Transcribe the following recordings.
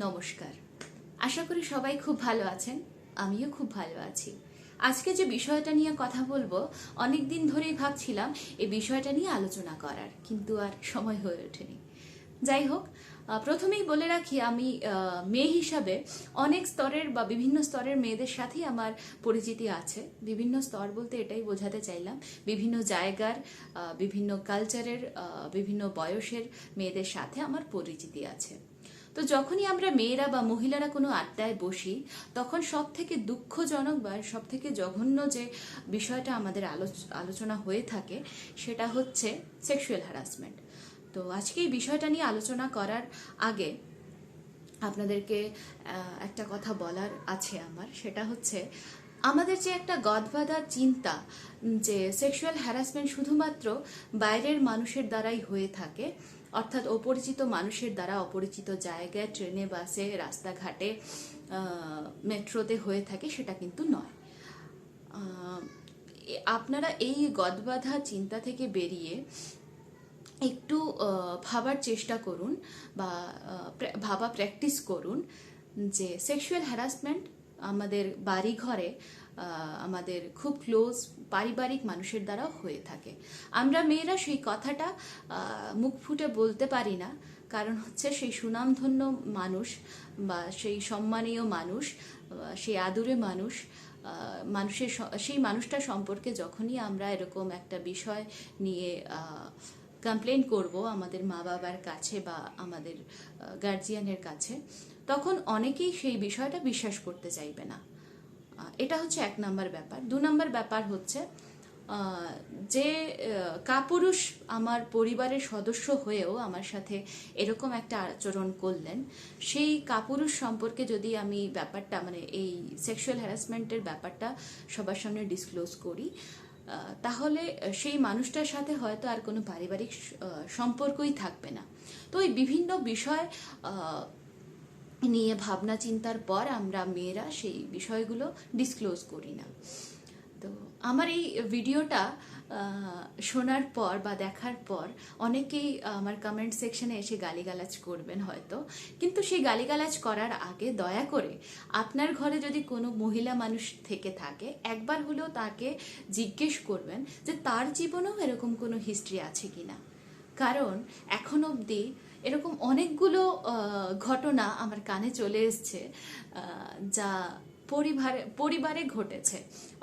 নমস্কার। আশা করি সবাই খুব ভালো আছেন। আমিও খুব ভালো আছি। আজকে যে বিষয়টা নিয়ে কথা বলবো, অনেক দিন ধরেই ভাবছিলাম এই বিষয়টা নিয়ে আলোচনা করার, কিন্তু আর সময় হয়ে ওঠেনি। যাই হোক, প্রথমেই বলে রাখি, আমি মেয়ে হিসাবে অনেক স্তরের বা বিভিন্ন স্তরের মেয়েদের সাথেই আমার পরিচিতি আছে। বিভিন্ন স্তর বলতে এটাই বোঝাতে চাইলাম, বিভিন্ন জায়গার, বিভিন্ন কালচারের, বিভিন্ন বয়সের মেয়েদের সাথে আমার পরিচিতি আছে। তো যখনই আমরা মেয়েরা বা মহিলারা কোনো আড্ডায় বসি, তখন সব থেকে দুঃখজনক বা সব থেকে জঘন্য যে বিষয়টা আমাদের আলোচনা হয়ে থাকে, সেটা হচ্ছে সেক্সুয়াল হ্যারাসমেন্ট। তো আজকে এই বিষয়টা নিয়ে আলোচনা করার আগে আপনাদেরকে একটা কথা বলার আছে আমার। সেটা হচ্ছে, আমাদের যে একটা গদবাঁধা চিন্তা যে সেক্সুয়াল হ্যারাসমেন্ট শুধুমাত্র বাইরের মানুষের দ্বারাই হয়ে থাকে, অর্থাৎ অপরিচিত মানুষের দ্বারা অপরিচিত জায়গায়, ট্রেনে, বাসে, রাস্তাঘাটে, মেট্রোতে হয়ে থাকে, সেটা কিন্তু নয়। আপনারা এই গদবাঁধা চিন্তা থেকে বেরিয়ে একটু ভাবার চেষ্টা করুন বা ভাবা প্র্যাকটিস করুন যে সেক্সুয়াল হ্যারাসমেন্ট আমাদের বাড়ি ঘরে, আমাদের খুব ক্লোজ পারিবারিক মানুষের দ্বারাও হয়ে থাকে। আমরা মেয়েরা সেই কথাটা মুখ ফুটে বলতে পারি না, কারণ হচ্ছে সেই সুনামধন্য মানুষ বা সেই সম্মানীয় মানুষ, সেই আদুরে মানুষ, মানুষের সেই মানুষটা সম্পর্কে যখনই আমরা এরকম একটা বিষয় নিয়ে কমপ্লেন করব আমাদের মা বাবার কাছে বা আমাদের গার্জিয়ানের কাছে, তখন অনেকেই সেই বিষয়টা বিশ্বাস করতে চাইবে না। এটা হচ্ছে 1 নম্বর ব্যাপার। 2 নম্বর ব্যাপার হচ্ছে, যে কাপুরুষ আমার পরিবারের সদস্য হয়েও আমার সাথে এরকম একটা আচরণ করলেন, সেই কাপুরুষ সম্পর্কে যদি আমি ব্যাপারটা, মানে এই সেক্সুয়াল হ্যারাসমেন্টের ব্যাপারটা সবার সামনে ডিসক্লোজ করি, তাহলে সেই মানুষটার সাথে হয়তো আর কোনো পারিবারিক সম্পর্কই থাকবে না। তো এই বিভিন্ন বিষয় নিয়ে ভাবনা চিন্তার পর আমরা মেয়েরা সেই বিষয়গুলো ডিসক্লোজ করি না। তো আমার এই ভিডিওটা শোনার পর বা দেখার পর অনেকেই আমার কমেন্ট সেকশনে এসে গালিগালাজ করবেন হয়তো, কিন্তু সেই গালিগালাজ করার আগে দয়া করে আপনার ঘরে যদি কোনো মহিলা মানুষ থেকে থাকে, একবার হলেও তাকে জিজ্ঞেস করবেন যে তার জীবনেও এরকম কোনো হিস্ট্রি আছে কিনা। কারণ এখন অবধি এরকম অনেকগুলো ঘটনা আমার কানে চলে এসছে যা পরিবারে ঘটেছে।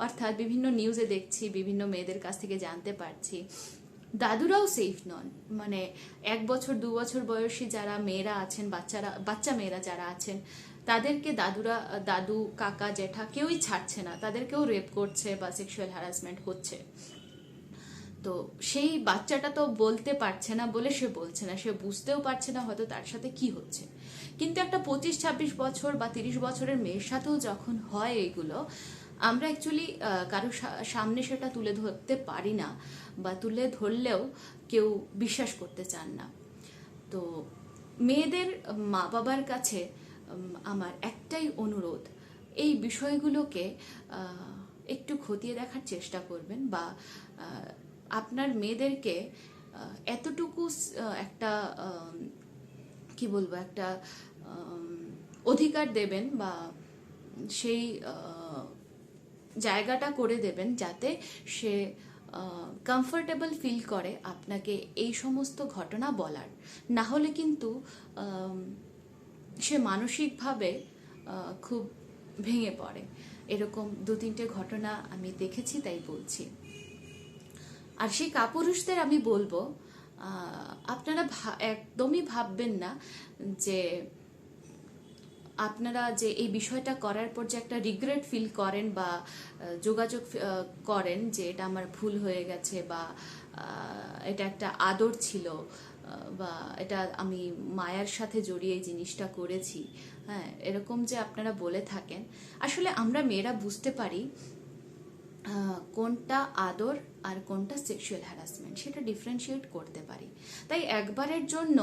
অর্থাৎ বিভিন্ন নিউজে দেখছি, বিভিন্ন মেয়েদের কাছ থেকে জানতে পারছি দাদুরাও সেফ নন। মানে 1 বছর 2 বছর বয়সী যারা মেয়েরা আছেন, বাচ্চা মেয়েরা যারা আছেন, তাদেরকে দাদু, কাকা, জেঠা কেউই ছাড়ছে না, তাদেরকেও রেপ করছে বা সেক্সুয়াল হ্যারাসমেন্ট হচ্ছে। তো সেই বাচ্চাটা তো বলতে পারছে না বলে সে বলছে না, সে বুঝতেও পারছে না হয়তো তার সাথে কি হচ্ছে। কিন্তু একটা 25-26 বছর বা 30 বছরের মেয়ের সাথেও যখন হয় এগুলো, আমরা অ্যাকচুয়ালি কারো সামনে সেটা তুলে ধরতে পারি না, বা তুলে ধরলেও কেউ বিশ্বাস করতে চান না। তো মেয়েদের মা বাবার কাছে আমার একটাই অনুরোধ, এই বিষয়গুলোকে একটু খতিয়ে দেখার চেষ্টা করবেন, বা আপনার মেয়েদেরকে এতটুকু একটা কি বলবো, একটা অধিকার দেবেন বা সেই জায়গাটা করে দেবেন যাতে সে কমফোর্টেবল ফিল করে আপনাকে এই সমস্ত ঘটনা বলার। না হলে কিন্তু সে মানসিকভাবে খুব ভেঙে পড়ে। এরকম 2-3টে ঘটনা আমি দেখেছি, তাই বলছি। আর সেই কাপুরুষদের আমি বলবো, আপনারা একদমই ভাববেন না যে আপনারা যে এই বিষয়টা করার পর যে একটা রিগ্রেট ফিল করেন বা যোগাযোগ করেন যে এটা আমার ভুল হয়ে গেছে, বা এটা একটা আদর ছিল, বা এটা আমি মায়ার সাথে জড়িয়ে এই জিনিসটা করেছি, হ্যাঁ, এরকম যে আপনারা বলে থাকেন। আসলে আমরা মেয়েরা বুঝতে পারি কোনটা আদর আর কোনটা সেক্সুয়াল হ্যারাসমেন্ট, সেটা ডিফারেন্সিয়েট করতে পারি। তাই একবারের জন্য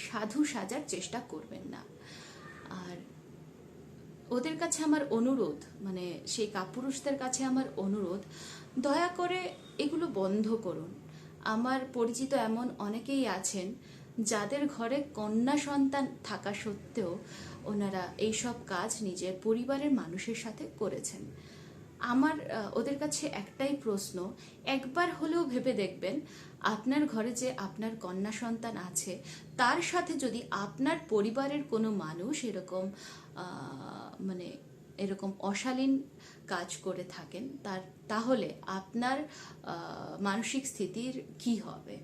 সাধু সাজার চেষ্টা করবেন না। আর ওদের কাছে আমার অনুরোধ, মানে সেই কাপুরুষদের কাছে আমার অনুরোধ, দয়া করে এগুলো বন্ধ করুন। আমার পরিচিত এমন অনেকেই আছেন যাদের ঘরে কন্যা সন্তান থাকা সত্ত্বেও ওনারা এইসব কাজ নিজের পরিবারের মানুষের সাথে করেছেন। আমার ওদের কাছে একটাই প্রশ্ন, একবার হলেও ভেবে দেখবেন আপনার ঘরে যে আপনার কন্যা সন্তান আছে তার সাথে যদি আপনার পরিবারের কোনো মানুষ এরকম মানে এরকম অশালীন কাজ করে থাকেন তাহলে আপনার মানসিক স্থিতির কি হবে।